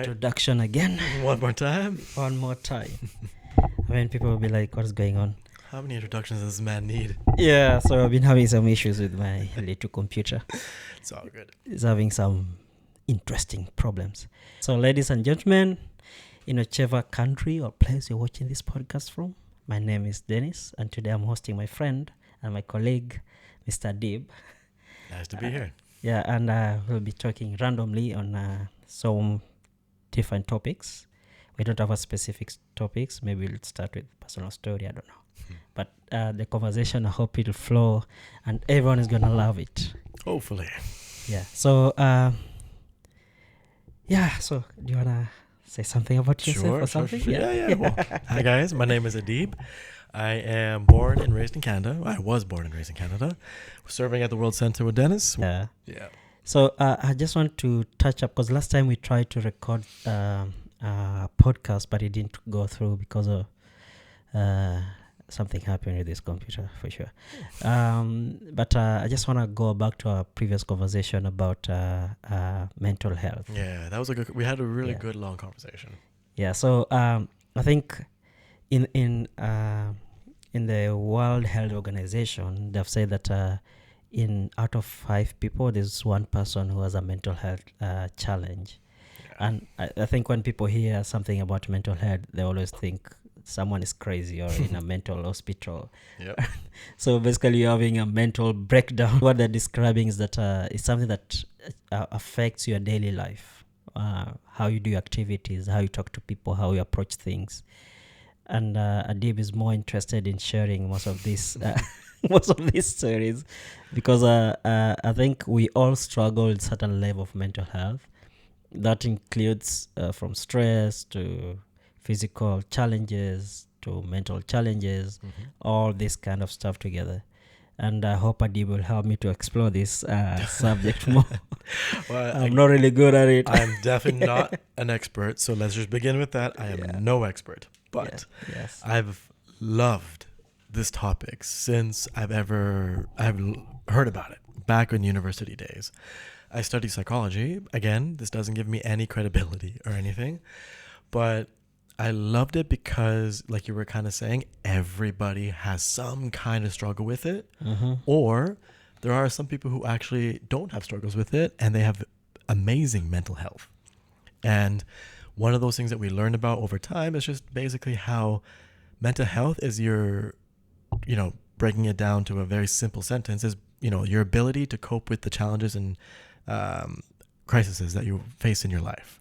introduction again. One more time. One more time. I mean, people will be like, what's going on? How many introductions does this man need? Yeah, so I've been having some issues with my little computer. It's all good. It's having some interesting problems. So, ladies and gentlemen, in whichever country or place you're watching this podcast from, my name is Dennis, and today I'm hosting my friend and my colleague, Mr. Dib. Nice to be here. Yeah, and we'll be talking randomly on some different topics. We don't have a specific topics. Maybe we'll start with personal story. I don't know. But the conversation, I hope it'll flow and everyone is going to love it. Hopefully. Yeah. So, so do you want to say something about yourself or something? Sure. Yeah. Well, hi, guys. My name is Adib. I am born and raised in Canada. I was born and raised in Canada. Serving at the World Center with Dennis. Yeah. Yeah. So I just want to touch up because last time we tried to record a podcast, but it didn't go through because of something happened with this computer for sure. But I just want to go back to our previous conversation about mental health. Yeah, that was a good. We had a really good long conversation. Yeah. So I think in the World Health Organization, they've said that out of 5 people, there's one person who has a mental health challenge. Yeah. And I think when people hear something about mental health, they always think someone is crazy or in a mental hospital. Yep. So basically you're having a mental breakdown. What they're describing is that it's something that affects your daily life, how you do activities, how you talk to people, how you approach things. And Adib is more interested in sharing most of these stories because I think we all struggle with certain level of mental health. That includes from stress to physical challenges to mental challenges, all this kind of stuff together. And I hope Adib will help me to explore this subject more. Well, I'm not really good at it. I'm definitely not an expert, so let's just begin with that. I am no expert, but yes. I've loved this topic since I've heard about it back in university days. I studied psychology. Again, this doesn't give me any credibility or anything, but I loved it because, like you were kind of saying, everybody has some kind of struggle with it, or there are some people who actually don't have struggles with it and they have amazing mental health. And one of those things that we learned about over time is just basically how mental health is breaking it down to a very simple sentence is, your ability to cope with the challenges and crises that you face in your life.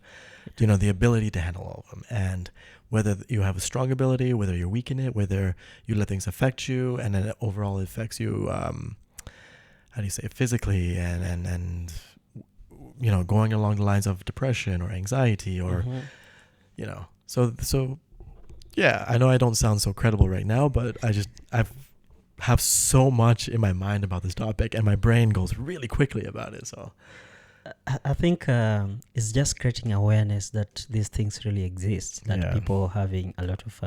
The ability to handle all of them, and whether you have a strong ability, whether you're weak in it, whether you let things affect you, and then overall it affects you, physically, and going along the lines of depression or anxiety or, so yeah, I know I don't sound so credible right now, but I have so much in my mind about this topic, and my brain goes really quickly about it, so. I think it's just creating awareness that these things really exist, that people are having a lot of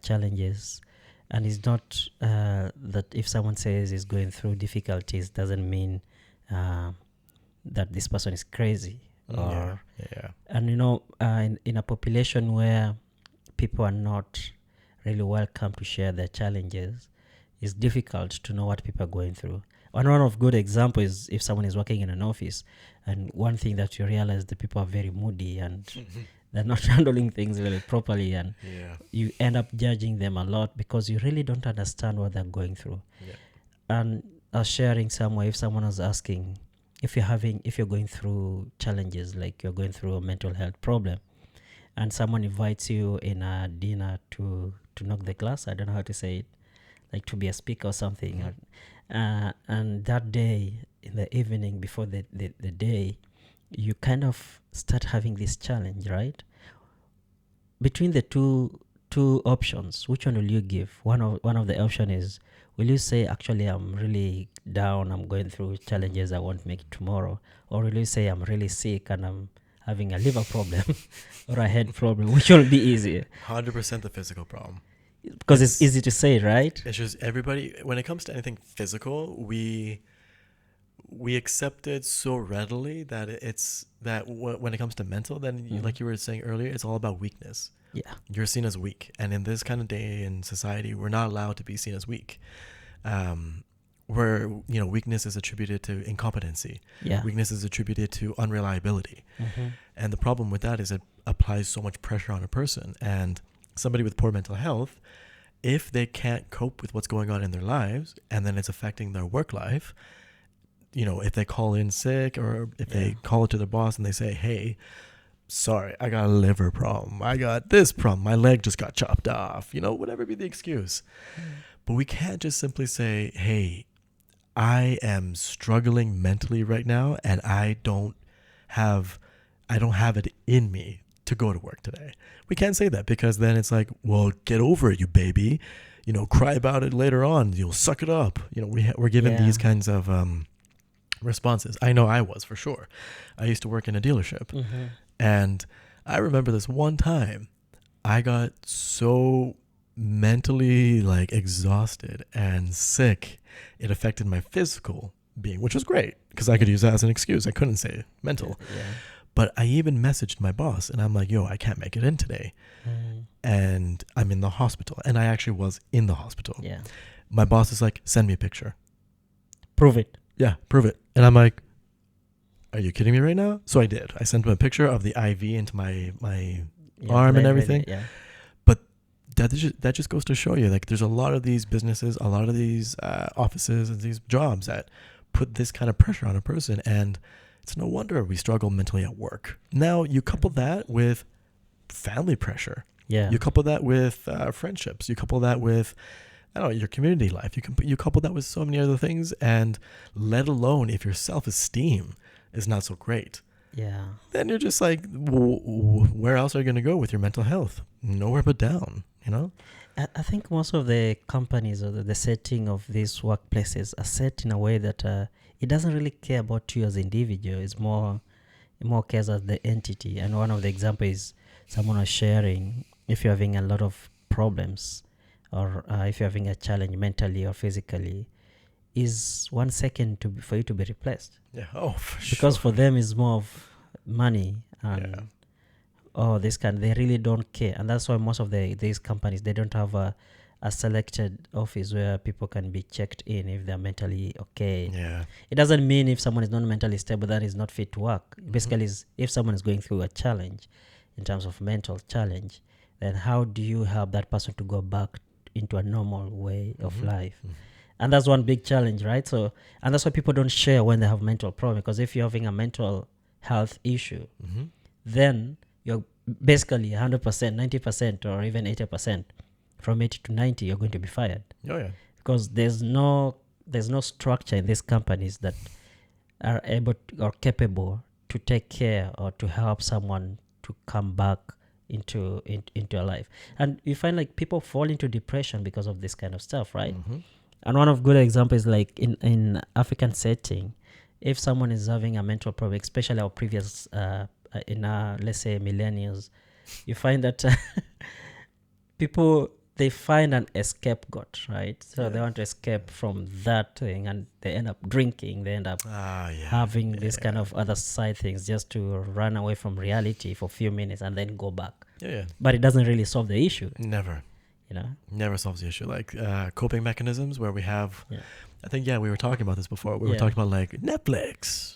challenges. And it's not that if someone says he's going through difficulties doesn't mean that this person is crazy. And, in a population where people are not really welcome to share their challenges, it's difficult to know what people are going through. One of good example is if someone is working in an office, and one thing that you realize the people are very moody and they're not handling things really properly, and you end up judging them a lot because you really don't understand what they're going through. And sharing somewhere, if someone was asking if you're going through challenges, like you're going through a mental health problem, and someone invites you in a dinner to knock the glass, I don't know how to say it, like to be a speaker or something, and that day in the evening before the day, you kind of start having this challenge, right? Between the two options, which one will you give? One of the option is, will you say, actually I'm really down, I'm going through challenges, I won't make it tomorrow? Or will you say, I'm really sick and I'm having a liver problem or a head problem? Which will be easier? 100% the physical problem. Because it's easy to say, right? It's just everybody, when it comes to anything physical, we we accept it so readily that it's that when it comes to mental, then like you were saying earlier, it's all about weakness. Yeah. You're seen as weak, and in this kind of day in society, we're not allowed to be seen as weak. Where weakness is attributed to incompetency. Yeah. Weakness is attributed to unreliability. And the problem with that is it applies so much pressure on a person. And somebody with poor mental health, if they can't cope with what's going on in their lives, and then it's affecting their work life, if they call in sick, or if they call it to their boss and they say, hey, sorry, I got a liver problem, I got this problem, my leg just got chopped off, whatever be the excuse. But we can't just simply say, hey, I am struggling mentally right now, and I don't have it in me to go to work today. We can't say that, because then it's like, well, get over it, you baby. Cry about it later on. You'll suck it up. We're given these kinds of responses. I know I was, for sure. I used to work in a dealership, and I remember this one time I got so mentally exhausted and sick, it affected my physical being, which was great because I could use that as an excuse. I couldn't say mental. But I even messaged my boss and I'm like, yo, I can't make it in today. And I'm in the hospital. And I actually was in the hospital. My boss is like, send me a picture. Prove it. Yeah, prove it. And I'm like, are you kidding me right now? So I did. I sent him a picture of the IV into my arm and everything. That just goes to show you, there's a lot of these businesses, a lot of these offices and these jobs that put this kind of pressure on a person, and it's no wonder we struggle mentally at work. Now, you couple that with family pressure. You couple that with friendships. You couple that with, your community life. You couple that with so many other things, and let alone if your self-esteem is not so great. Then you're just like, where else are you going to go with your mental health? Nowhere but down. I think most of the companies or the setting of these workplaces are set in a way that it doesn't really care about you as an individual. It's more cares as the entity. And one of the examples is someone was sharing, if you're having a lot of problems, or if you're having a challenge mentally or physically, is 1 second for you to be replaced. Because for them it's more of money and they really don't care. And that's why most of these companies, they don't have a selected office where people can be checked in if they're mentally okay. It doesn't mean if someone is not mentally stable that is not fit to work. Basically, if someone is going through a challenge in terms of mental challenge, then how do you help that person to go back into a normal way of life? And that's one big challenge, right? So, and that's why people don't share when they have mental problem, because if you're having a mental health issue, then you're basically 100%, 90%, or even 80%. From 80 to 90, you're going to be fired. Because there's no structure in these companies that are able or capable to take care or to help someone to come back into a life. And you find people fall into depression because of this kind of stuff, right? And one of good examples, in African setting, if someone is having a mental problem, especially our previous let's say millennials, you find that people, they find an scapegoat, right? So they want to escape from that thing, and they end up drinking. They end up having this kind of other side things just to run away from reality for a few minutes and then go back. But it doesn't really solve the issue. Never solves the issue. Coping mechanisms where we have I think, we were talking about this before. We were talking about Netflix.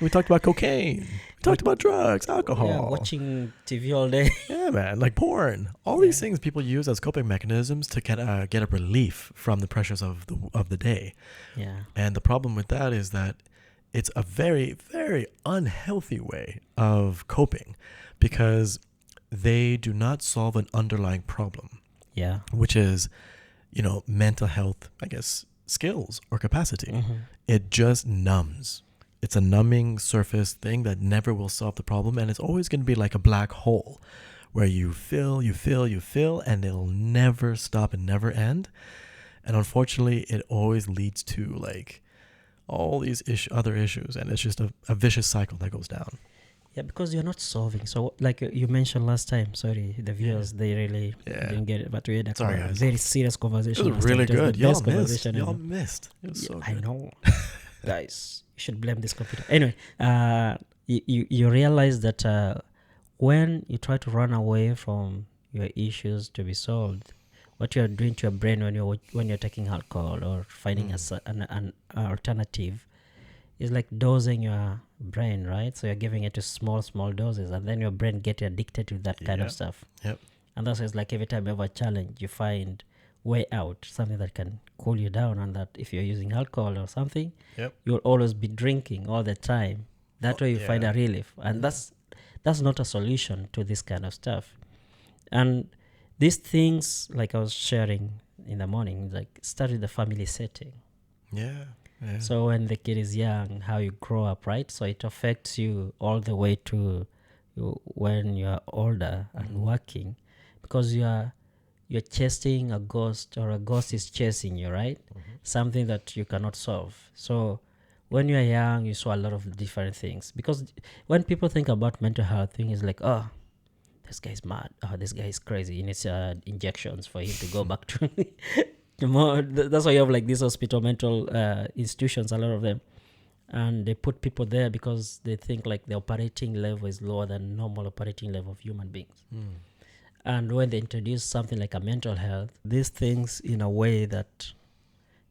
We talked about cocaine. We talked about drugs, alcohol. Watching TV all day. Man, porn. All these things people use as coping mechanisms to get a relief from the pressures of the day. And the problem with that is that it's a very, very unhealthy way of coping, because they do not solve an underlying problem. Which is, mental health, I guess, skills or capacity. It just numbs. It's a numbing surface thing that never will solve the problem, and it's always going to be like a black hole where you fill, and it'll never stop and never end. And unfortunately, it always leads to all these other issues, and it's just a vicious cycle that goes down. Because you're not solving. So, you mentioned last time, sorry, the viewers, they really didn't get it, but we had a very serious conversation. It was really good. Y'all missed. It was so good. I know. Guys, you should blame this computer. Anyway, you realize that when you try to run away from your issues to be solved, what you are doing to your brain when you're taking alcohol or finding an alternative is like dosing your brain, right? So you're giving it to small doses, and then your brain gets addicted to that kind of stuff. Yep. And that's why it's like every time you have a challenge, you find way out, something that can cool you down. And that if you're using alcohol or something, you'll always be drinking all the time. That way you find a relief. And that's not a solution to this kind of stuff. And these things, like I was sharing in the morning, like start with the family setting. Yeah. So when the kid is young, how you grow up, right? So it affects you all the way to when you're older and working, because you're chasing a ghost, or a ghost is chasing you, right? Something that you cannot solve. So when you're young, you saw a lot of different things, because when people think about mental health thing, is like, oh, this guy's mad, oh, this guy is crazy, he needs injections for him to go back to more. That's why you have like these hospital mental institutions, a lot of them, and they put people there because they think like the operating level is lower than normal operating level of human beings. And when they introduce something like a mental health, these things, in a way that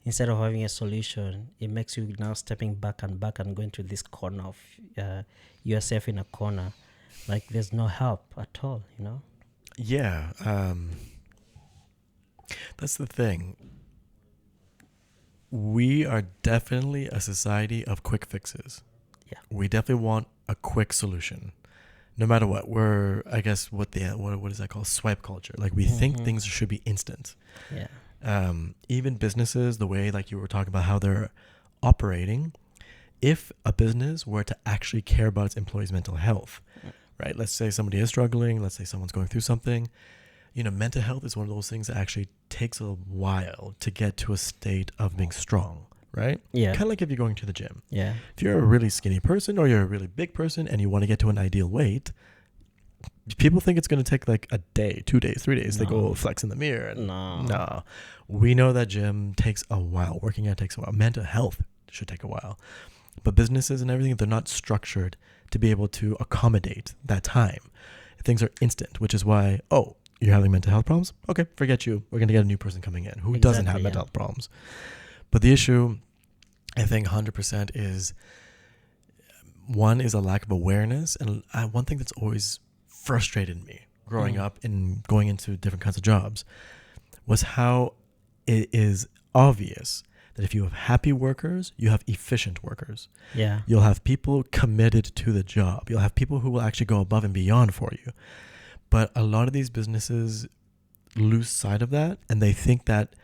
instead of having a solution, it makes you now stepping back and going to this corner of yourself in a corner, like there's no help at all, Yeah. That's the thing. We are definitely a society of quick fixes. Yeah. We definitely want a quick solution. No matter what. We're, I guess, what is that called? Swipe culture. Like we think things should be instant. Yeah. Even businesses, the way like you were talking about how they're operating, if a business were to actually care about its employees' mental health, right? Let's say somebody is struggling. Let's say someone's going through something. Mental health is one of those things that actually takes a while to get to a state of being strong, right? Yeah. Kind of like if you're going to the gym. Yeah. If you're a really skinny person or you're a really big person and you want to get to an ideal weight, people think it's going to take like a day, 2 days, 3 days. They go flex in the mirror. No. We know that gym takes a while. Working out takes a while. Mental health should take a while. But businesses and everything, they're not structured to be able to accommodate that time. Things are instant, which is why, you're having mental health problems? Okay, forget you. We're going to get a new person coming in who doesn't have mental health problems. But the issue, I think 100% is, one is a lack of awareness. And one thing that's always frustrated me growing up and going into different kinds of jobs was how it is obvious that if you have happy workers, you have efficient workers. Yeah. You'll have people committed to the job. You'll have people who will actually go above and beyond for you. But a lot of these businesses lose sight of that, and they think that,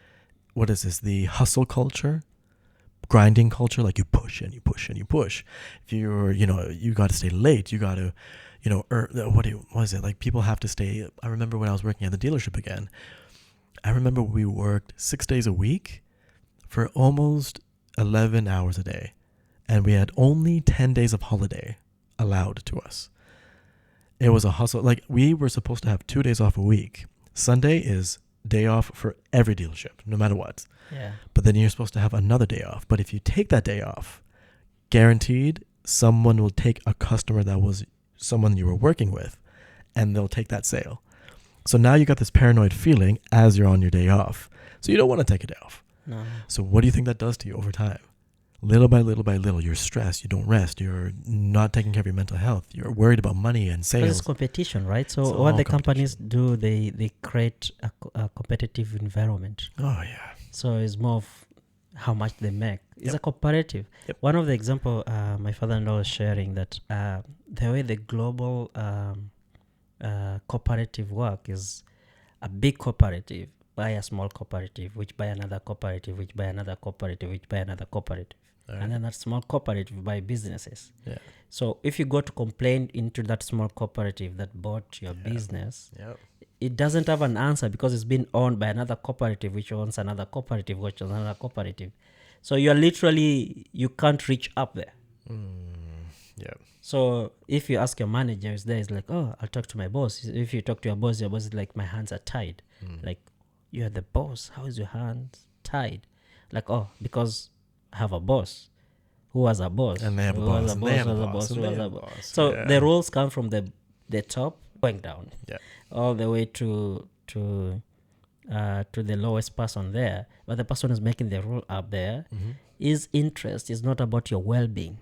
what is this, the hustle culture, grinding culture, like you push and you push and you push. If you're, you got to stay late, you got to, what is it? Like people have to stay. I remember when I was working at the dealership again, I remember we worked 6 days a week for almost 11 hours a day, and we had only 10 days of holiday allowed to us. It was a hustle. Like we were supposed to have 2 days off a week. Sunday is day off for every dealership, no matter what. Yeah. But then you're supposed to have another day off. But if you take that day off, guaranteed someone will take a customer that was someone you were working with, and they'll take that sale. So now you got this paranoid feeling as you're on your day off. So you don't want to take a day off. No. So what do you think that does to you over time? Little by little, you're stressed. You don't rest. You're not taking care of your mental health. You're worried about money and sales. It's competition, right? So It's what all the companies do, they create a competitive environment. Oh, yeah. So it's more of how much they make. It's a comparative. Yep. One of the example my father-in-law was sharing that the way the global cooperative work is a big cooperative buy a small cooperative, which buy another cooperative, which buy another cooperative, which buy another cooperative. Right. And then that small cooperative buy businesses. Yeah. So if you go to complain into that small cooperative that bought your business, it doesn't have an answer because it's been owned by another cooperative, which owns another cooperative, which owns another cooperative. So you're literally, you can't reach up there. So if you ask your manager, is there, it's like, oh, I'll talk to my boss. If you talk to your boss is like, my hands are tied. Like, you're the boss. How is your hands tied? Like, oh, because I have a boss. who was a boss, and they have a who boss, was a and boss, they have who a was a boss, boss, and who they was have a a boss. boss. So Yeah. the rules come from the top going down, Yeah. all the way to the lowest person there. But the person who's making the rule up there, his interest is not about your well-being.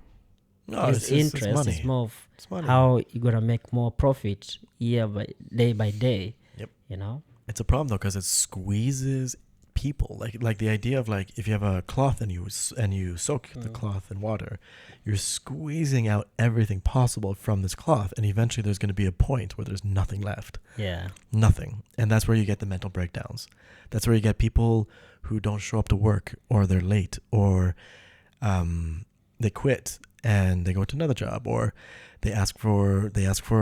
No, His it's interest money. is more of It's money. how you're gonna make more profit day by day. Yep. You know. It's a problem though, because it squeezes people. Like the idea of like, if you have a cloth and you soak the cloth in water, you're squeezing out everything possible from this cloth, and eventually there's going to be a point where there's nothing left. Yeah. Nothing. And that's where you get the mental breakdowns. That's where you get people who don't show up to work, or they're late, or they quit and they go to another job, or they ask for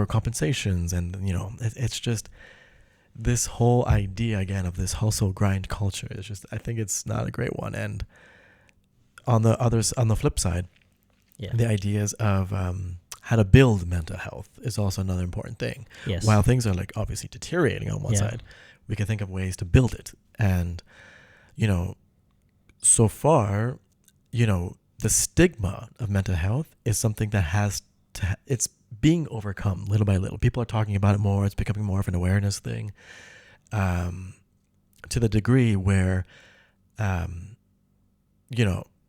compensations. And it's just this whole idea again of this hustle grind culture is just, I think it's not a great one. And on the flip side, the ideas of how to build mental health is also another important thing. Yes. While things are like obviously deteriorating on one side, we can think of ways to build it. And so far, the stigma of mental health is something that it's being overcome little by little. People are talking about it more. It's becoming more of an awareness thing, to the degree where,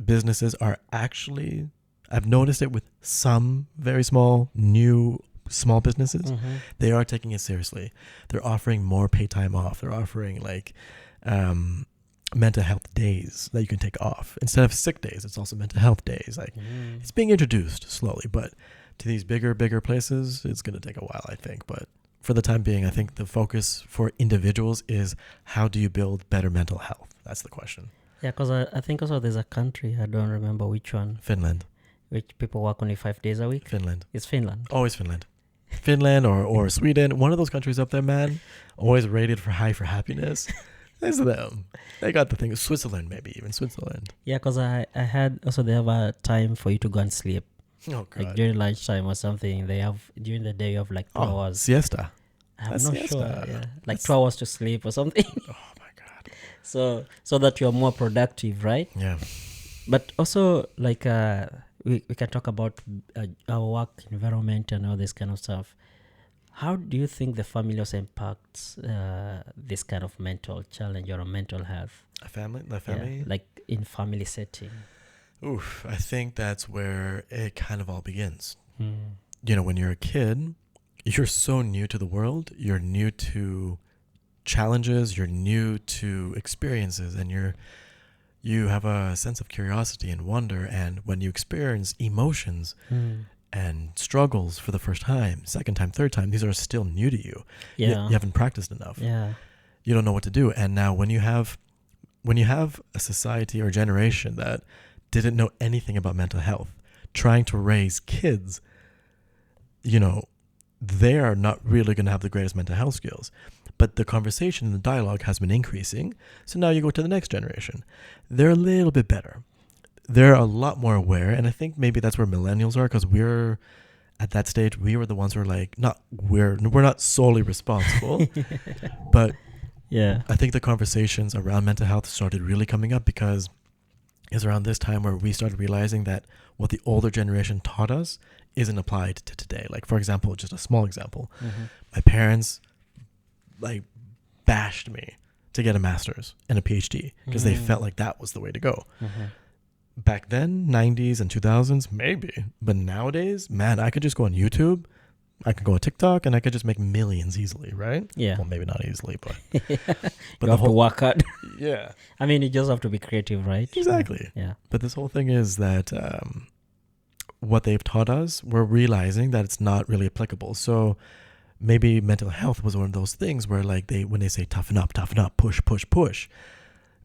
businesses are actually, I've noticed it with some very small businesses. They are taking it seriously. They're offering more pay time off. They're offering like, mental health days that you can take off instead of sick days. It's also mental health days. Like it's being introduced slowly, but to these bigger places, it's going to take a while, I think. But for the time being, I think the focus for individuals is, how do you build better mental health? That's the question. Yeah, because I think also there's a country, I don't remember which one, Finland. which people work only 5 days a week. Finland. It's Finland. Always Finland. Finland or Sweden. One of those countries up there, man. Always rated for high for happiness. It's them. They got the thing. Switzerland, maybe even Switzerland. Yeah, because I had also, they have a time for you to go and sleep. Oh, God. Like during lunchtime or something. They have, during the day, you have like 2 hours. Siesta. I'm That's not siesta. sure. Yeah. Like 2 hours to sleep or something. Oh, my God. So that you're more productive, right? Yeah. But also, like, we can talk about our work environment and all this kind of stuff. How do you think the family also impacts this kind of mental challenge or mental health? The family? Yeah, like in family setting. Oof, I think that's where it kind of all begins. When you're a kid, you're so new to the world. You're new to challenges. You're new to experiences, and you have a sense of curiosity and wonder. And when you experience emotions and struggles for the first time, second time, third time, these are still new to you. Yeah. You haven't practiced enough. Yeah. You don't know what to do. And now when you have a society or generation that didn't know anything about mental health, trying to raise kids, they are not really going to have the greatest mental health skills. But the conversation and the dialogue has been increasing. So now you go to the next generation. They're a little bit better. They're a lot more aware. And I think maybe that's where millennials are, because we're at that stage. We were the ones who are like, we're not solely responsible, but yeah, I think the conversations around mental health started really coming up because it's around this time where we started realizing that what the older generation taught us isn't applied to today. Like, for example, just a small example, my parents like bashed me to get a master's and a PhD because they felt like that was the way to go. Back then, 90s and 2000s, maybe. But nowadays, man, I could just go on YouTube, I could go on TikTok, and I could just make millions easily, right? Yeah. Well, maybe not easily, but you have to work hard. Yeah. I mean, you just have to be creative, right? Exactly. Yeah. But this whole thing is that what they've taught us, we're realizing that it's not really applicable. So maybe mental health was one of those things where, like, when they say toughen up, push.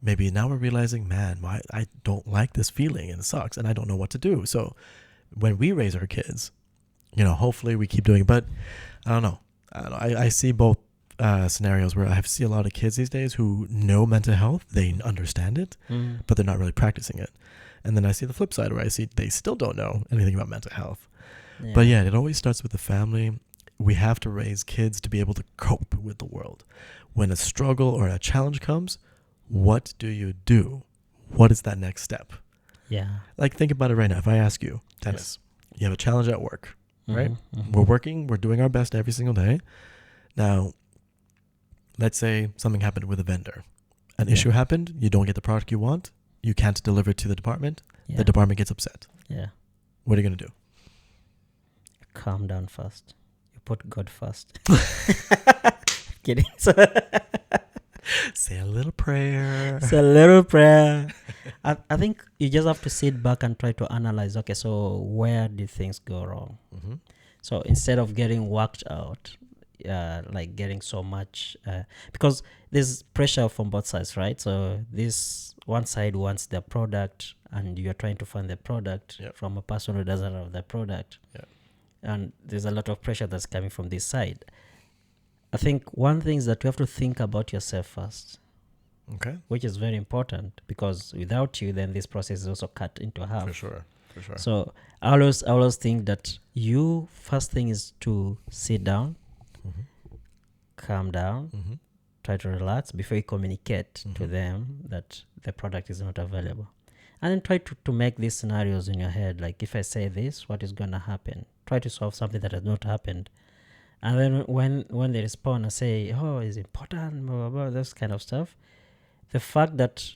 Maybe now we're realizing, man, why I don't like this feeling and it sucks and I don't know what to do. So when we raise our kids, hopefully we keep doing it. But I don't know. I see both scenarios where I see a lot of kids these days who know mental health. They understand it, but they're not really practicing it. And then I see the flip side where I see they still don't know anything about mental health. Yeah. But yeah, it always starts with the family. We have to raise kids to be able to cope with the world. When a struggle or a challenge comes, what do you do? What is that next step? Yeah. Like, think about it right now. If I ask you, Dennis, you have a challenge at work, right? Mm-hmm. We're working, we're doing our best every single day. Now, let's say something happened with a vendor. An issue happened, you don't get the product you want, you can't deliver it to the department, the department gets upset. Yeah. What are you going to do? Calm down first. You put God first. Kidding. Say a little prayer. It's a little prayer. I think you just have to sit back and try to analyze, okay, so where did things go wrong? Mm-hmm. So instead of getting worked out, like getting so much, because there's pressure from both sides, right? So this one side wants the product and you're trying to find the product from a person who doesn't have the product. Yeah. And there's a lot of pressure that's coming from this side. I think one thing is that you have to think about yourself first. Okay. Which is very important, because without you, then this process is also cut into half. For sure. So I always think that you first thing is to sit down, calm down, try to relax before you communicate to them that the product is not available. And then try to make these scenarios in your head, like if I say this, what is going to happen? Try to solve something that has not happened. And then when they respond and say, oh, it's important, blah, blah, blah, this kind of stuff, the fact that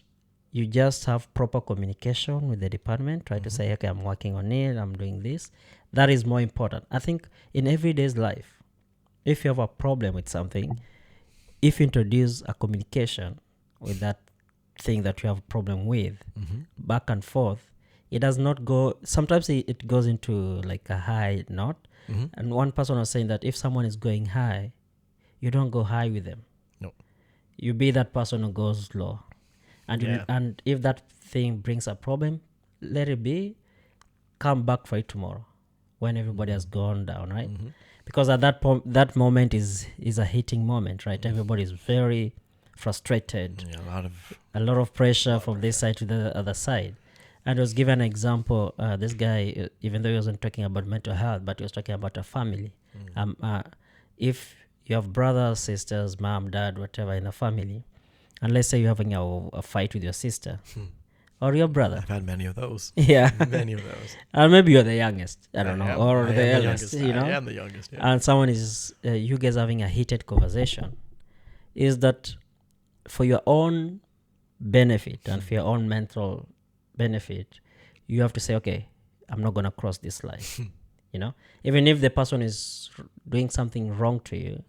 you just have proper communication with the department, try to say, okay, I'm working on it, I'm doing this, that is more important. I think in everyday's life, if you have a problem with something, if you introduce a communication with that thing that you have a problem with, back and forth, it does not go, sometimes it goes into like a high note. And one person was saying that if someone is going high, you don't go high with them. No. You be that person who goes low. And and if that thing brings a problem, let it be, come back for it tomorrow when everybody has gone down, right? Because at that moment is a hitting moment, right? Everybody is very frustrated. Yeah, a lot of pressure from this side to the other side. And I was given an example. This guy, even though he wasn't talking about mental health, but he was talking about a family. If you have brothers, sisters, mom, dad, whatever in a family, and let's say you're having a fight with your sister or your brother. I've had many of those. Yeah. Many of those. And maybe you're the youngest. I don't know. Or the eldest, you know. I am the youngest, yeah. And someone is, you guys having a heated conversation. Is that for your own benefit and for your own mental benefit, you have to say, okay, I'm not going to cross this line. You know, even if the person is doing something wrong to you,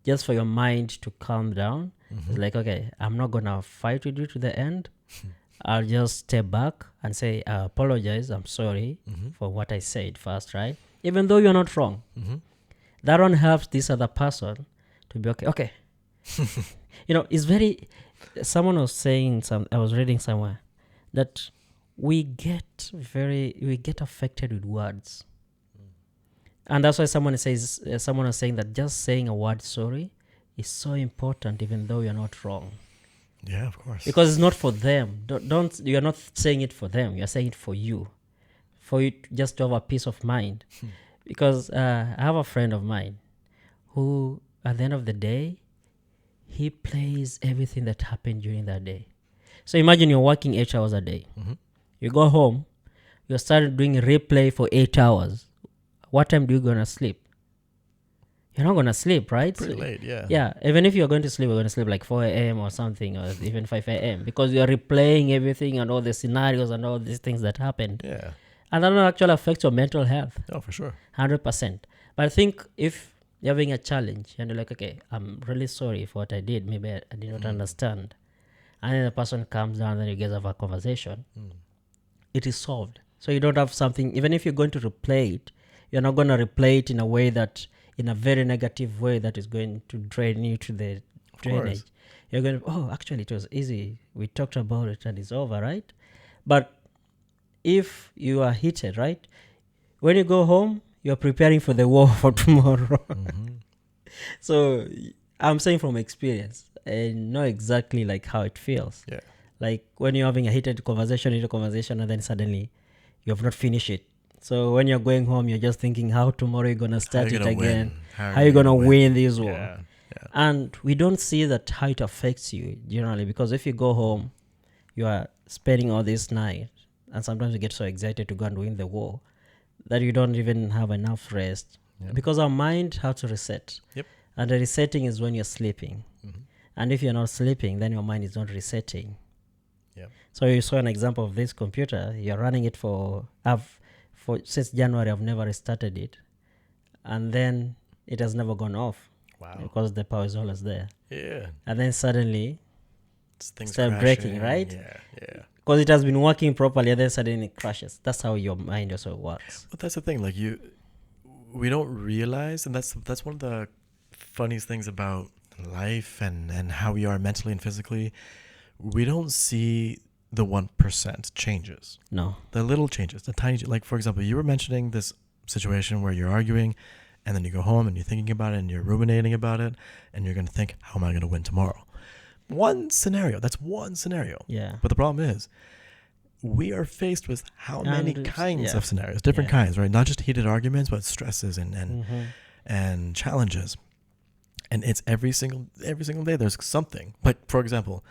just for your mind to calm down, it's like, okay, I'm not going to fight with you to the end. I'll just step back and say, I apologize, I'm sorry for what I said first, right? Even though you're not wrong. That one helps this other person to be okay. You know, it's very, someone was saying, I was reading somewhere, that we get affected with words. And that's why someone was saying that just saying a word sorry is so important, even though you're not wrong. Yeah, of course. Because it's not for them. You're not saying it for them. You're saying it for you just to have a peace of mind. Because I have a friend of mine who, at the end of the day, he plays everything that happened during that day. So imagine you're working 8 hours a day. You go home, you start doing replay for 8 hours. What time do you gonna sleep? You're not gonna sleep, right? Pretty late, yeah. Yeah, even if you're going to sleep, you're going to sleep like 4 a.m. or something, or even 5 a.m. because you're replaying everything and all the scenarios and all these things that happened. Yeah. And that actually affects your mental health. Oh, for sure. 100%. But I think if you're having a challenge and you're like, okay, I'm really sorry for what I did. Maybe I did not understand. And then the person comes down and then you guys have a conversation. It is solved. So you don't have something, even if you're going to replay it, you're not going to replay it in a way that, in a very negative way that is going to drain you to the drainage. You're going to, actually it was easy. We talked about it and it's over, right? But if you are heated, right? When you go home, you're preparing for the war for tomorrow. So I'm saying from experience, I know exactly like how it feels. Yeah. Like when you're having a heated conversation, and then suddenly you have not finished it. So when you're going home, you're just thinking how tomorrow you're going to start it again. How are you going to win this war? Yeah. And we don't see that how it affects you generally, because if you go home, you are spending all this night and sometimes you get so excited to go and win the war that you don't even have enough rest, because our mind has to reset. And the resetting is when you're sleeping. And if you're not sleeping, then your mind is not resetting. So you saw an example of this computer. You're running it for since January. I've never restarted it, and then it has never gone off. Wow. Because the power is always there. Yeah. And then suddenly Things start breaking, right? Yeah. Because it has been working properly, and then suddenly it crashes. That's how your mind also works. But that's the thing. Like we don't realize, and that's one of the funniest things about life and how we are mentally and physically. We don't see the 1% changes. No. The little changes, the tiny, like for example, you were mentioning this situation where you're arguing and then you go home and you're thinking about it and you're ruminating about it and you're going to think, how am I going to win tomorrow? That's one scenario. Yeah. But the problem is we are faced with how many kinds of scenarios, different kinds, right? Not just heated arguments, but stresses and challenges. And it's every single day there's something. Like, for example,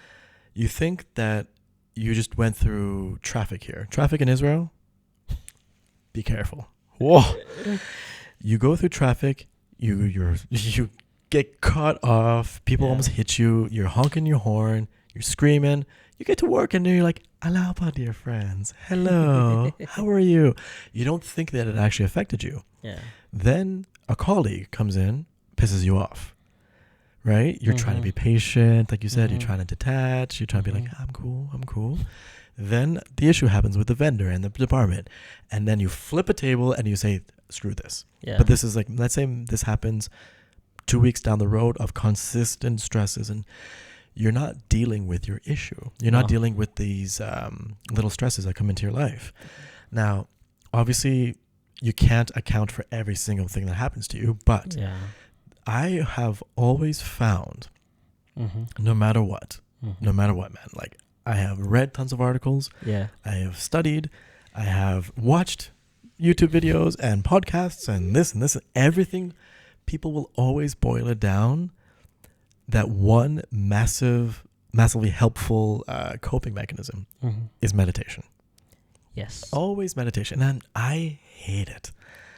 you think that you just went through traffic here. Traffic in Israel? Be careful. Whoa. You go through traffic, you get cut off, people almost hit you, you're honking your horn, you're screaming, you get to work and then you're like, Alapa, dear friends. Hello. How are you? You don't think that it actually affected you. Yeah. Then a colleague comes in, pisses you off. Right? You're trying to be patient. Like you said, you're trying to detach. You're trying to be like, I'm cool. Then the issue happens with the vendor and the department. And then you flip a table and you say, screw this. Yeah. But this is like, let's say this happens 2 weeks down the road of consistent stresses, and you're not dealing with your issue. You're not dealing with these little stresses that come into your life. Now, obviously, you can't account for every single thing that happens to you, but I have always found, no matter what, man, like I have read tons of articles. Yeah. I have studied. I have watched YouTube videos and podcasts and this and everything. People will always boil it down that one massively helpful coping mechanism is meditation. Yes. Always meditation. And I hate it.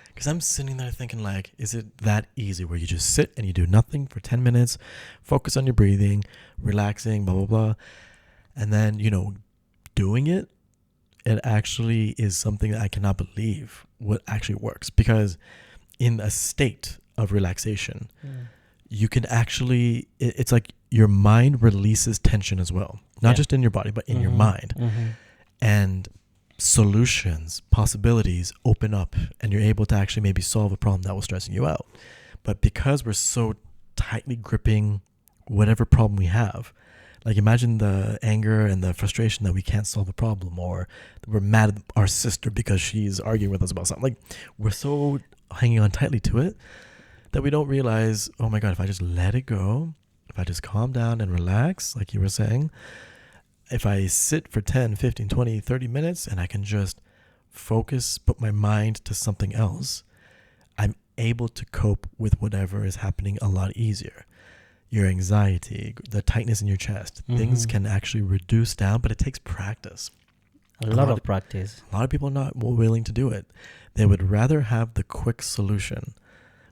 Because I'm sitting there thinking, like, is it that easy where you just sit and you do nothing for 10 minutes, focus on your breathing, relaxing, blah, blah, blah. And then, doing it actually is something that I cannot believe what actually works. Because in a state of relaxation, you can actually, it's like your mind releases tension as well. Not just in your body, but in your mind. And solutions, possibilities open up, and you're able to actually maybe solve a problem that was stressing you out. But because we're so tightly gripping whatever problem we have, like imagine the anger and the frustration that we can't solve a problem, or we're mad at our sister because she's arguing with us about something. Like, we're so hanging on tightly to it that we don't realize, oh my God, if I just let it go, if I just calm down and relax, like you were saying, if I sit for 10, 15, 20, 30 minutes and I can just focus, put my mind to something else, I'm able to cope with whatever is happening a lot easier. Your anxiety, the tightness in your chest, things can actually reduce down, but it takes practice. A lot of practice. A lot of people are not willing to do it. They would rather have the quick solution,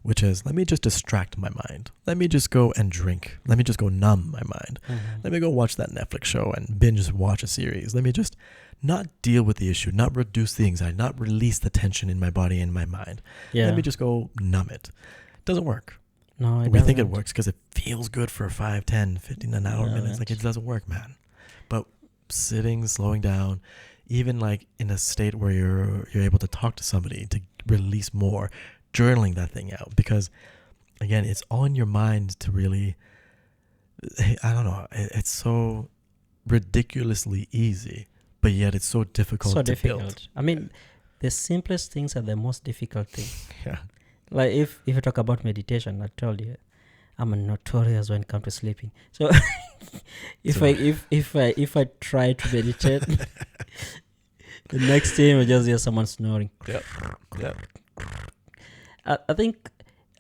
which is, let me just distract my mind. Let me just go and drink. Let me just go numb my mind. Let me go watch that Netflix show and binge watch a series. Let me just not deal with the issue, not reduce the anxiety, not release the tension in my body and my mind. Let me just go numb it. It doesn't work. No, we think it works because it feels good for 5, 10, 15 an hour minutes. Like, it doesn't work, man. But sitting, slowing down, even like in a state where you're able to talk to somebody to release more, journaling that thing out, because again, it's all in your mind to really, I don't know, it's so ridiculously easy, but yet it's so difficult to build. I mean, the simplest things are the most difficult things. Yeah. Like if you talk about meditation, I told you I'm a notorious when it comes to sleeping. So if I try to meditate, the next time I just hear someone snoring. Yep. I think,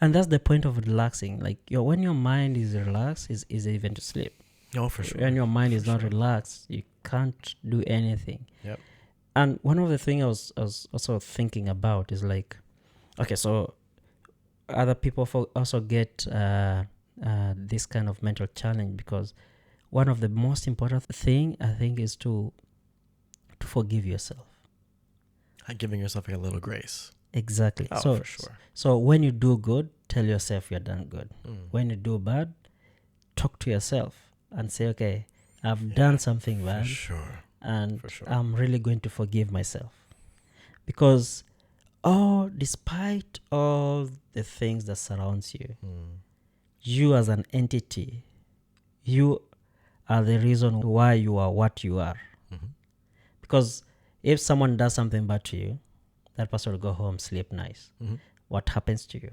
and that's the point of relaxing. Like when your mind is relaxed, is easy even to sleep. No, for sure. When your mind is not relaxed, you can't do anything. Yep. And one of the things I was also thinking about is like, okay, so other people also get this kind of mental challenge, because one of the most important thing I think is to forgive yourself. Giving yourself like a little grace. Exactly. Oh, so for sure. So when you do good, tell yourself you're done good. Mm. When you do bad, talk to yourself and say, okay, I've done something bad. For sure. And For sure. I'm really going to forgive myself. Because despite all the things that surrounds you, you as an entity, you are the reason why you are what you are. Mm-hmm. Because if someone does something bad to you, that person will go home, sleep nice. Mm-hmm. What happens to you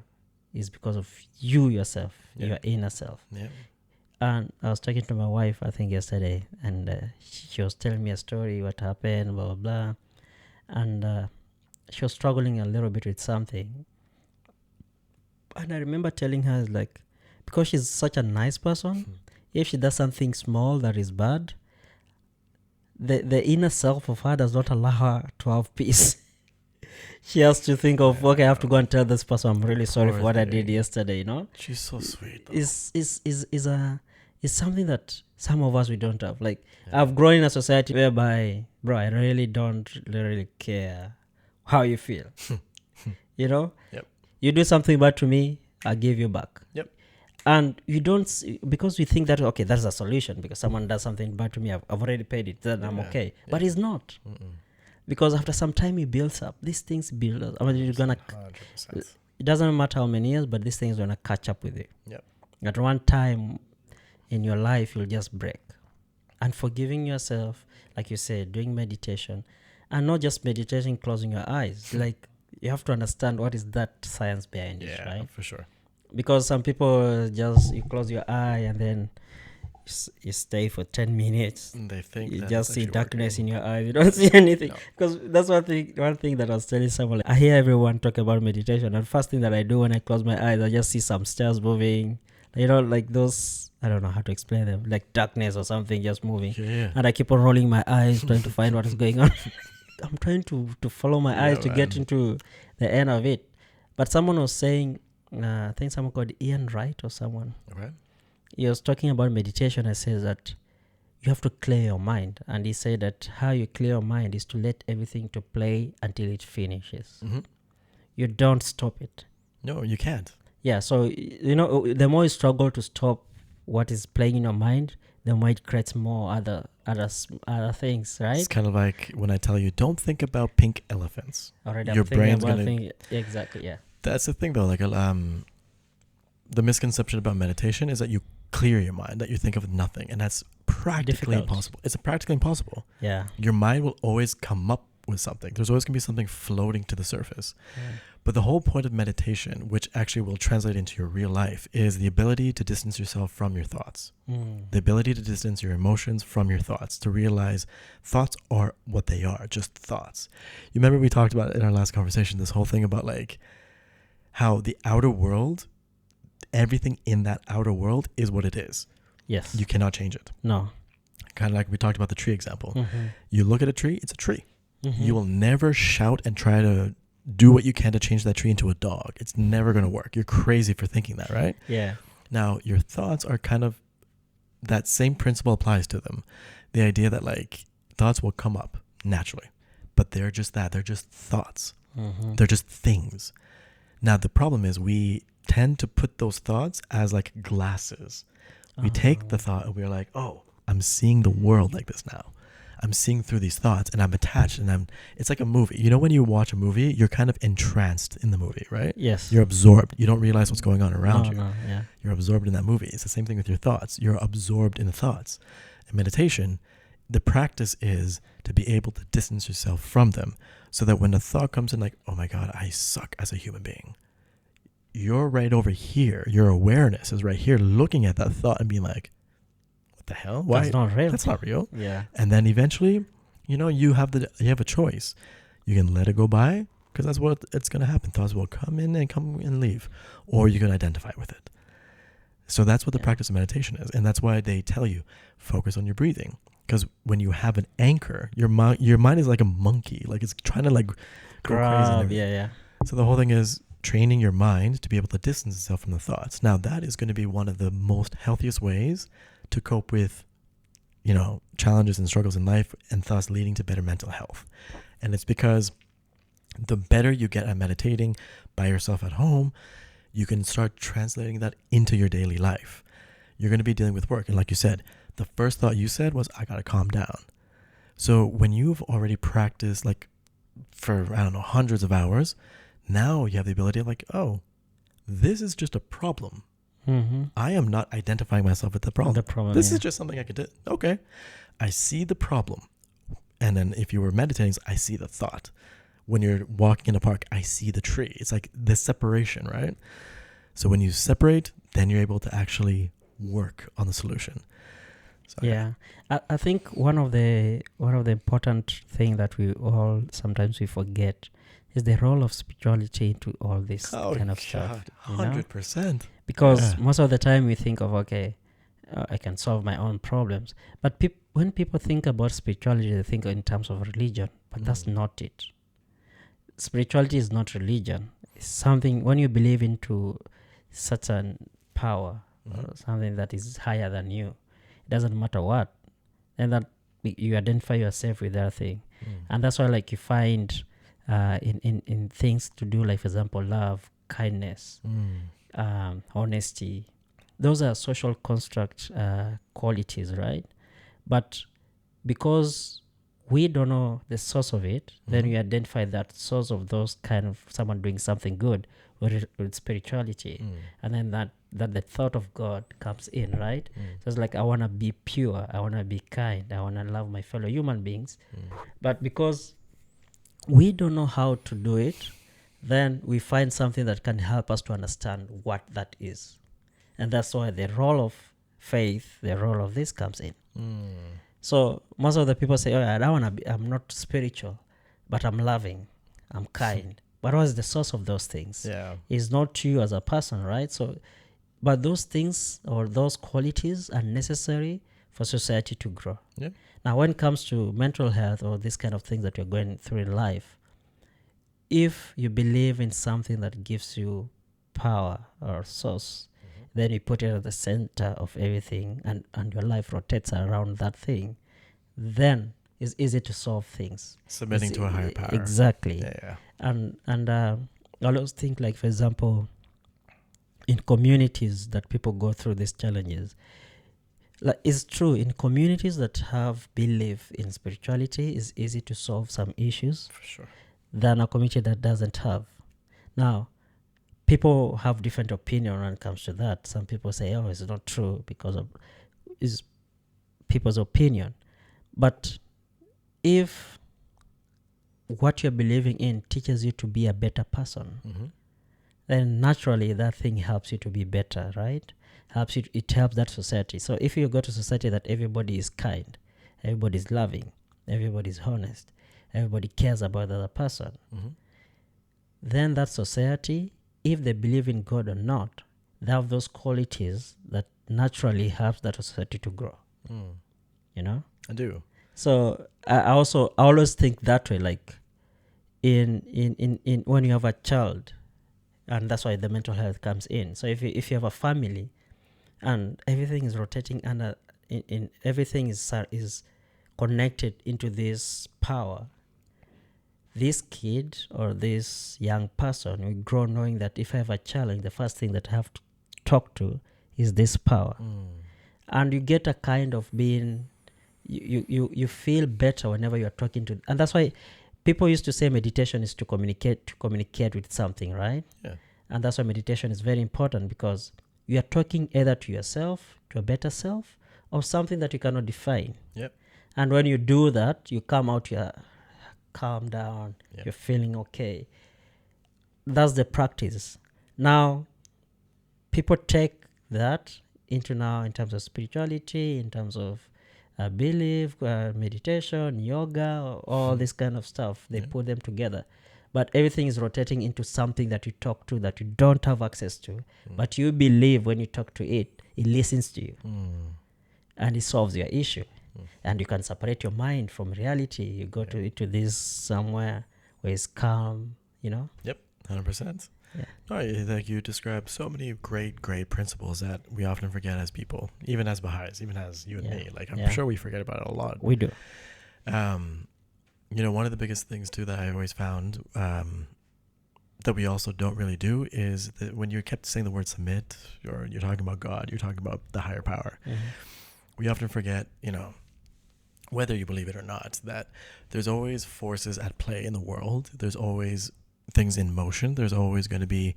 is because of you yourself, your inner self. Yeah. And I was talking to my wife, I think yesterday, and she was telling me a story, what happened, blah, blah, blah. And she was struggling a little bit with something. And I remember telling her, like, because she's such a nice person, if she does something small that is bad, the inner self of her does not allow her to have peace. She has to think of, okay, I have to go and tell this person I'm really sorry for what I did yesterday, you know? She's so sweet, though. Is something that some of us, we don't have. Like, I've grown in a society whereby, bro, I really don't really care how you feel. You know? Yep. You do something bad to me, I'll give you back. Yep. And you don't, because we think that, okay, that's a solution, because someone does something bad to me, I've already paid it, then I'm okay. But it's not. Because after some time it builds up. These things build up. I mean, you're gonna 100%. It doesn't matter how many years, but these things are gonna catch up with you. Yep. At one time in your life, you'll just break. And forgiving yourself, like you said, doing meditation, and not just meditation, closing your eyes. Like, you have to understand what is that science behind it, right? For sure. Because some people just, you close your eye and then you stay for 10 minutes. And they think you that just see darkness working. in your eyes. You don't see anything. No. Because that's one thing that I was telling someone. Like, I hear everyone talk about meditation, and first thing that I do when I close my eyes, I just see some stairs moving. You know, like those, I don't know how to explain them, like darkness or something just moving. Yeah. And I keep on rolling my eyes, trying to find what is going on. I'm trying to follow my eyes to get into the end of it. But someone was saying, I think someone called Ian Wright or someone. Okay. He was talking about meditation and says that you have to clear your mind. And he said that how you clear your mind is to let everything to play until it finishes. Mm-hmm. You don't stop it. No, you can't. Yeah, so, you know, the more you struggle to stop what is playing in your mind, the more it creates more other things, right? It's kind of like when I tell you, don't think about pink elephants. Already, Your I'm thinking brain's about gonna... exactly, yeah. That's the thing, though. Like, the misconception about meditation is that you clear your mind, that you think of nothing, and that's practically impossible. It's practically impossible. Yeah. Your mind will always come up with something. There's always going to be something floating to the surface. Yeah. But the whole point of meditation, which actually will translate into your real life, is the ability to distance yourself from your thoughts. The ability to distance your emotions from your thoughts, to realize thoughts are what they are, just thoughts. You remember we talked about in our last conversation, this whole thing about like how the outer world, everything in that outer world is what it is. Yes. You cannot change it. No. Kind of like we talked about the tree example. Mm-hmm. You look at a tree, it's a tree. Mm-hmm. You will never shout and try to do what you can to change that tree into a dog. It's never going to work. You're crazy for thinking that, right? Yeah. Now, your thoughts are kind of, that same principle applies to them. The idea that like thoughts will come up naturally, but they're just that. They're just thoughts. Mm-hmm. They're just things. Now, the problem is we tend to put those thoughts as like glasses. We take the thought and we're like, oh, I'm seeing the world like this now. I'm seeing through these thoughts and I'm attached and it's like a movie. You know, when you watch a movie, you're kind of entranced in the movie, right? Yes. You're absorbed. You don't realize what's going on around you. No, yeah. You're absorbed in that movie. It's the same thing with your thoughts. You're absorbed in the thoughts. In meditation, the practice is to be able to distance yourself from them so that when a thought comes in like, oh my God, I suck as a human being. You're right over here. Your awareness is right here looking at that thought and being like, what the hell? Why? That's not real. That's not real. Yeah. And then eventually, you know, you have a choice. You can let it go by because that's what it's going to happen. Thoughts will come in and leave, or you can identify with it. So that's what the practice of meditation is. And that's why they tell you, focus on your breathing. Because when you have an anchor, your mind is like a monkey, like it's trying to like go crazy. Yeah. So the whole thing is training your mind to be able to distance itself from the thoughts. Now that is going to be one of the most healthiest ways to cope with, challenges and struggles in life, and thus leading to better mental health. And it's because the better you get at meditating by yourself at home, you can start translating that into your daily life. You're going to be dealing with work. And like you said, the first thought you said was, I got to calm down. So when you've already practiced like for, hundreds of hours, now you have the ability of like, oh, this is just a problem. Mm-hmm. I am not identifying myself with the problem. This is just something I could do. Okay. I see the problem. And then if you were meditating, I see the thought. When you're walking in a park, I see the tree. It's like this separation, right? So when you separate, then you're able to actually work on the solution. So, yeah. I think one of the important thing that we all sometimes we forget is the role of spirituality into all this kind of stuff. 100%. Because most of the time we think of, okay, I can solve my own problems. But when people think about spirituality, they think in terms of religion. But that's not it. Spirituality is not religion. It's something, when you believe into certain power or something that is higher than you, it doesn't matter what. And that you identify yourself with that thing. And that's why like you find in things to do, like for example, love, kindness, honesty. Those are social construct qualities, right? But because we don't know the source of it, then we identify that source of those kind of someone doing something good with spirituality. And then that the thought of God comes in, right? So it's like, I want to be pure, I want to be kind, I want to love my fellow human beings. But because we don't know how to do it, then we find something that can help us to understand what that is. And that's why the role of faith, the role of this comes in. So most of the people say, I don't want to be, I'm not spiritual, but I'm loving, I'm kind. But what is the source of those things? Yeah. It's not you as a person, right? So, but those things or those qualities are necessary for society to grow. Yeah. Now, when it comes to mental health or this kind of things that you're going through in life, if you believe in something that gives you power or source, then you put it at the center of everything, and your life rotates around that thing, then it's easy to solve things. Submitting to a higher power. Exactly. Yeah. And I always think, like, for example, in communities that people go through these challenges, like, it's true, in communities that have belief in spirituality, it's easy to solve some issues. For sure. Than a community that doesn't have. Now, people have different opinion when it comes to that. Some people say, oh, it's not true because of is people's opinion. But if what you're believing in teaches you to be a better person, then naturally that thing helps you to be better, right? It helps that society. So if you go to society that everybody is kind, everybody is loving, everybody is honest, everybody cares about the other person, then that society, if they believe in God or not, they have those qualities that naturally helps that society to grow. You know? I do. So I always think that way, like in when you have a child, and that's why the mental health comes in. So if you have a family and everything is rotating under in everything is connected into this power, this kid or this young person will grow knowing that if I have a challenge, the first thing that I have to talk to is this power. And you get a kind of being, you feel better whenever you're talking to, and that's why people used to say meditation is to communicate with something, right? Yeah. And that's why meditation is very important, because you are talking either to yourself, to a better self, or something that you cannot define. Yep. And when you do that, you come out, you're calm down, you're feeling okay. That's the practice. Now, people take that into now in terms of spirituality, in terms of belief, meditation, yoga, all this kind of stuff. They put them together. But everything is rotating into something that you talk to that you don't have access to. But you believe when you talk to it, it listens to you. And it solves your issue. and you can separate your mind from reality. You go to this somewhere where it's calm, you know. Yep, 100%. Yeah. No, like you described so many great principles that we often forget as people, even as Baha'is, even as you and me. Like I'm sure we forget about it a lot. We do. You know, one of the biggest things too that I always found that we also don't really do is that when you kept saying the word submit, or you're talking about God, you're talking about the higher power. We often forget, you know, whether you believe it or not, that there's always forces at play in the world. There's always things in motion. There's always going to be,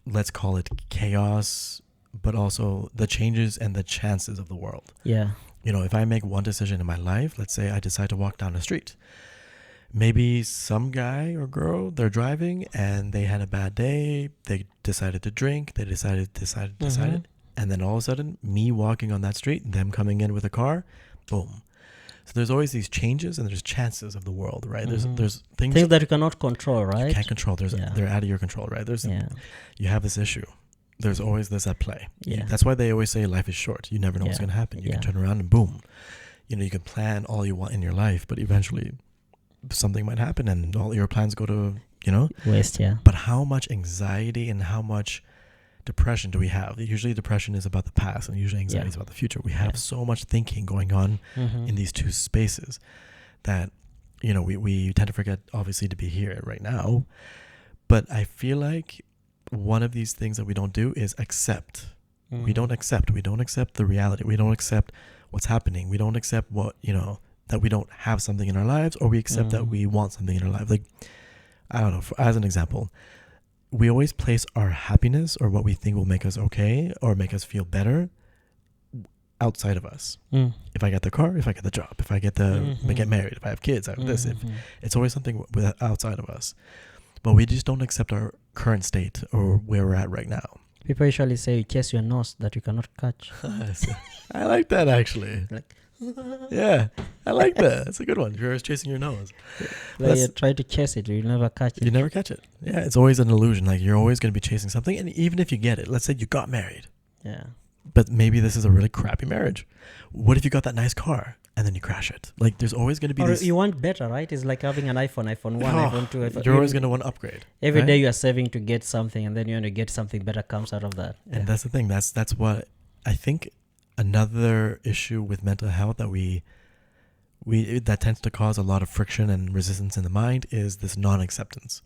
let's call it chaos, but also the changes and the chances of the world. Yeah. You know, if I make one decision in my life, let's say I decide to walk down the street. Maybe some guy or girl, they're driving and they had a bad day. They decided to drink. They decided. And then all of a sudden, me walking on that street, them coming in with a car, boom. So there's always these changes and there's chances of the world, right? There's things that you cannot control, right? You can't control. They're out of your control, right? You have this issue. There's always this at play. Yeah. That's why they always say life is short. You never know what's going to happen. You can turn around and boom. You know, you can plan all you want in your life, but eventually something might happen and all your plans go to, you know, waste. Yeah. But how much anxiety and how much depression do we have? Usually depression is about the past and usually anxiety is about the future. We have so much thinking going on in these two spaces that, you know, we tend to forget obviously to be here right now. But I feel like one of these things that we don't do is accept. We don't accept the reality. We don't accept what's happening. We don't accept what, you know, that we don't have something in our lives, or we accept that we want something in our life. Like, I don't know, as an example, we always place our happiness or what we think will make us okay or make us feel better outside of us. If I get the car, if I get the job, if I get get married, if I have kids, I have this. It's always something outside of us. But we just don't accept our current state or where we're at right now. People usually say you chase your nose that you cannot catch. I like that, actually. Yeah, I like that. That's a good one. You're always chasing your nose. Like you try to chase it, you never catch it. You never catch it. Yeah, it's always an illusion. Like you're always going to be chasing something. And even if you get it, let's say you got married. Yeah. But maybe this is a really crappy marriage. What if you got that nice car and then you crash it? Like there's always going to be or you want better, right? It's like having an iPhone 1, iPhone 2. iPhone. You're always going to want to upgrade. Every day you are saving to get something, and then you want to get something better comes out of that. And that's the thing. That's what I think. Another issue with mental health that that tends to cause a lot of friction and resistance in the mind is this non-acceptance.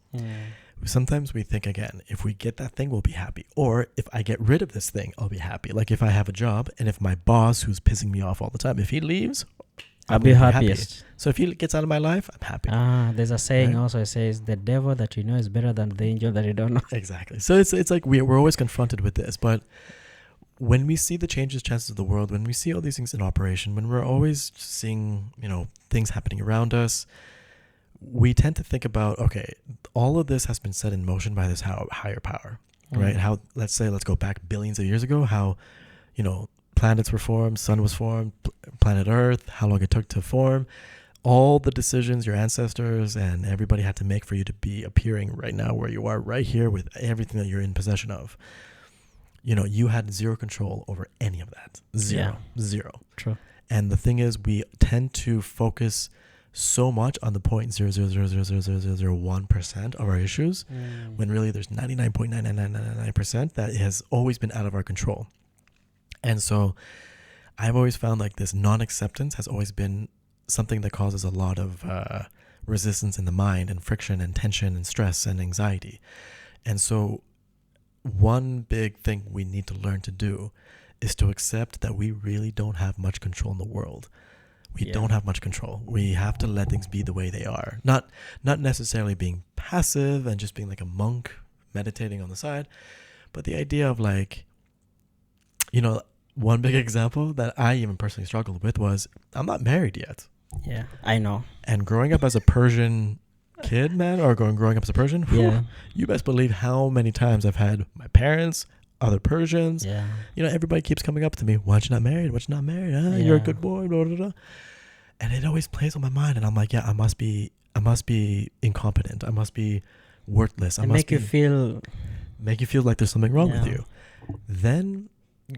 Sometimes we think, again, if we get that thing, we'll be happy. Or if I get rid of this thing, I'll be happy. Like if I have a job and if my boss, who's pissing me off all the time, if he leaves, I'll be happiest. So if he gets out of my life, I'm happy. There's a saying also, it says, the devil that you know is better than the angel that you don't know. Exactly. So it's like we're always confronted with this. But when we see the chances of the world, when we see all these things in operation, when we're always see,ing, you know, things happening around us, we tend to think about, okay, all of this has been set in motion by this higher power, right? How, let's go back billions of years ago, how, you know, planets were formed, sun was formed, planet Earth, how long it took to form, all the decisions your ancestors and everybody had to make for you to be appearing right now where you are right here with everything that you're in possession of. You know, you had zero control over any of that. Zero. True. And the thing is, we tend to focus so much on the 0.000000001% of our issues, when really there's 99.9999% that has always been out of our control. And so I've always found like this non-acceptance has always been something that causes a lot of resistance in the mind and friction and tension and stress and anxiety. And so one big thing we need to learn to do is to accept that we really don't have much control in the world. We don't have much control. We have to let things be the way they are. Not necessarily being passive and just being like a monk meditating on the side, but the idea of like, you know, one big example that I even personally struggled with was I'm not married yet. Yeah, I know. And growing up as a Persian kid, man, or growing up as a Persian, you best believe how many times I've had my parents, other Persians, you know, everybody keeps coming up to me, why you not married? Why you not married? You're a good boy, blah, blah, blah. And it always plays on my mind, and I'm like, I must be incompetent. I must be worthless. I must make you feel like there's something wrong with you. Then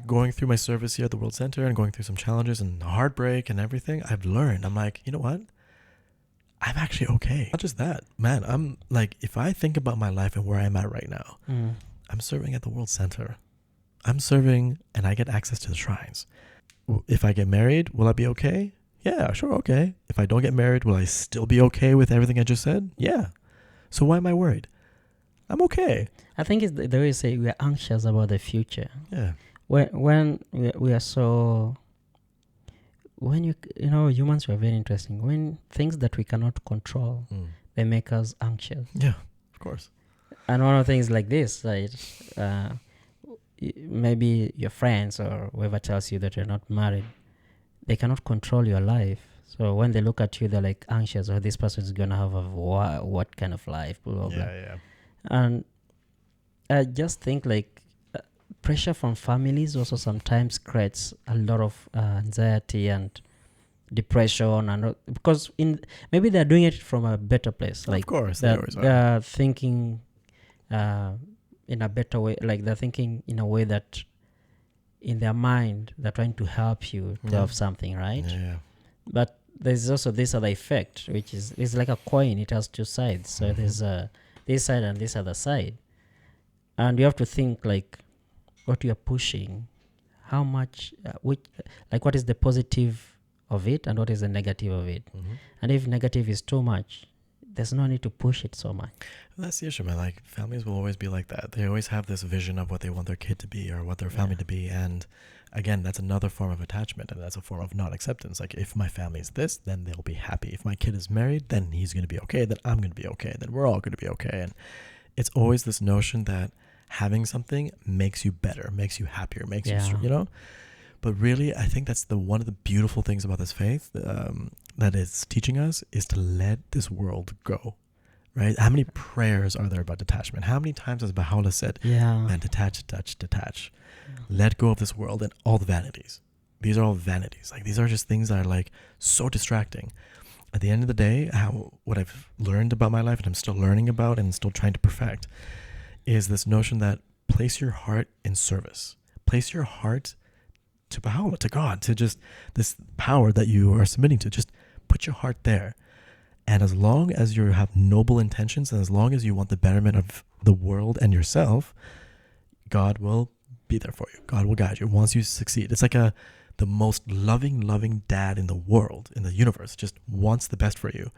going through my service here at the World Center and going through some challenges and heartbreak and everything, I've learned. I'm like, you know what? I'm actually okay. Not just that, man. I'm like, if I think about my life and where I'm at right now, I'm serving at the World Center. I'm serving and I get access to the shrines. If I get married, will I be okay? Yeah, sure, okay. If I don't get married, will I still be okay with everything I just said? Yeah. So why am I worried? I'm okay. I think it's the way you say we are anxious about the future. Yeah. When we are so... When you know, humans are very interesting. When things that we cannot control, they make us anxious. Yeah, of course. And one of the things like this, right? Maybe your friends or whoever tells you that you're not married, they cannot control your life. So when they look at you, they're like anxious. Or this person is gonna have what kind of life? Blah blah blah. Yeah. And I just think like pressure from families also sometimes creates a lot of anxiety and depression, and because maybe they're doing it from a better place, like of course they're thinking in a better way, like they're thinking in a way that in their mind they're trying to help you to have something, right? Yeah. But there's also this other effect, which is it's like a coin. It has two sides. So there's this side and this other side, and you have to think like what you're pushing, how much, what is the positive of it and what is the negative of it. And if negative is too much, there's no need to push it so much. That's the issue, man. Like, families will always be like that. They always have this vision of what they want their kid to be or what their family to be. And again, that's another form of attachment, and that's a form of non-acceptance. Like, if my family is this, then they'll be happy. If my kid is married, then he's going to be okay. Then I'm going to be okay. Then we're all going to be okay. And it's always this notion that having something makes you better, makes you happier, makes you know? But really, I think that's one of the beautiful things about this faith that it's teaching us is to let this world go, right? How many prayers are there about detachment? How many times has Baha'u'llah said, man, detach, detach. Let go of this world and all the vanities. These are all vanities. Like, these are just things that are like so distracting. At the end of the day, what I've learned about my life and I'm still learning about and still trying to perfect is this notion that place your heart in service. Place your heart to Baha'u'llah, to God, to just this power that you are submitting to. Just put your heart there. And as long as you have noble intentions and as long as you want the betterment of the world and yourself, God will be there for you. God will guide you. Wants you to succeed. It's like the most loving dad in the world, in the universe, just wants the best for you.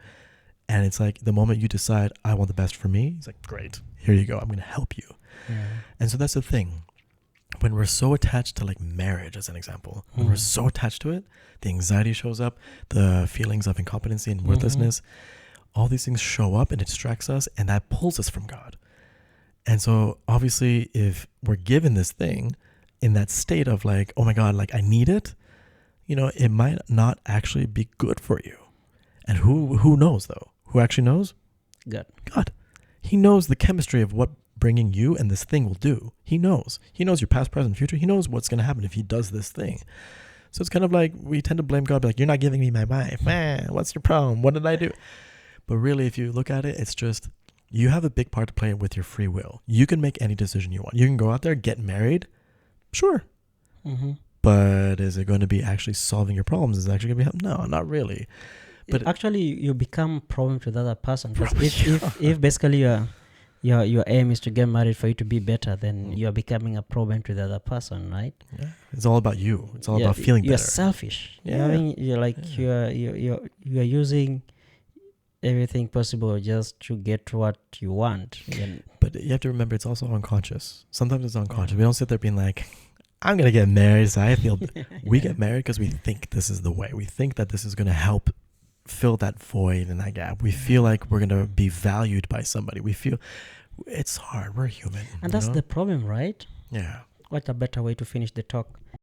And it's like the moment you decide, I want the best for me, he's like, great, here you go. I'm going to help you. And so that's the thing. When we're so attached to like marriage, as an example, when we're so attached to it, the anxiety shows up, the feelings of incompetency and worthlessness, all these things show up and it distracts us, and that pulls us from God. And so obviously if we're given this thing in that state of like, oh my God, like I need it, you know, it might not actually be good for you. And who knows though? Who actually knows? God. He knows the chemistry of what bringing you and this thing will do. He knows your past, present, future. He knows what's going to happen if he does this thing. So it's kind of like we tend to blame God, like, you're not giving me my wife, man, what's your problem, what did I do? But really, if you look at it, it's just you have a big part to play with your free will. You can make any decision you want. You can go out there, get married, sure, but is it going to be actually solving your problems? Is it actually going to be no, not really. But actually you become a problem to the other person, because if basically your aim is to get married for you to be better, then you're becoming a problem to the other person, right? Yeah, it's all about you. It's all about feeling better. You're selfish. Yeah, you're like you're using everything possible just to get what you want. But you have to remember, it's also unconscious. Sometimes it's unconscious. We don't sit there being like, I'm gonna get married, so I feel. We get married because we think this is the way. We think that this is gonna help fill that void and that gap. We feel like we're gonna be valued by somebody. We feel it's hard. We're human, and that's the problem, right? Yeah. What a better way to finish the talk.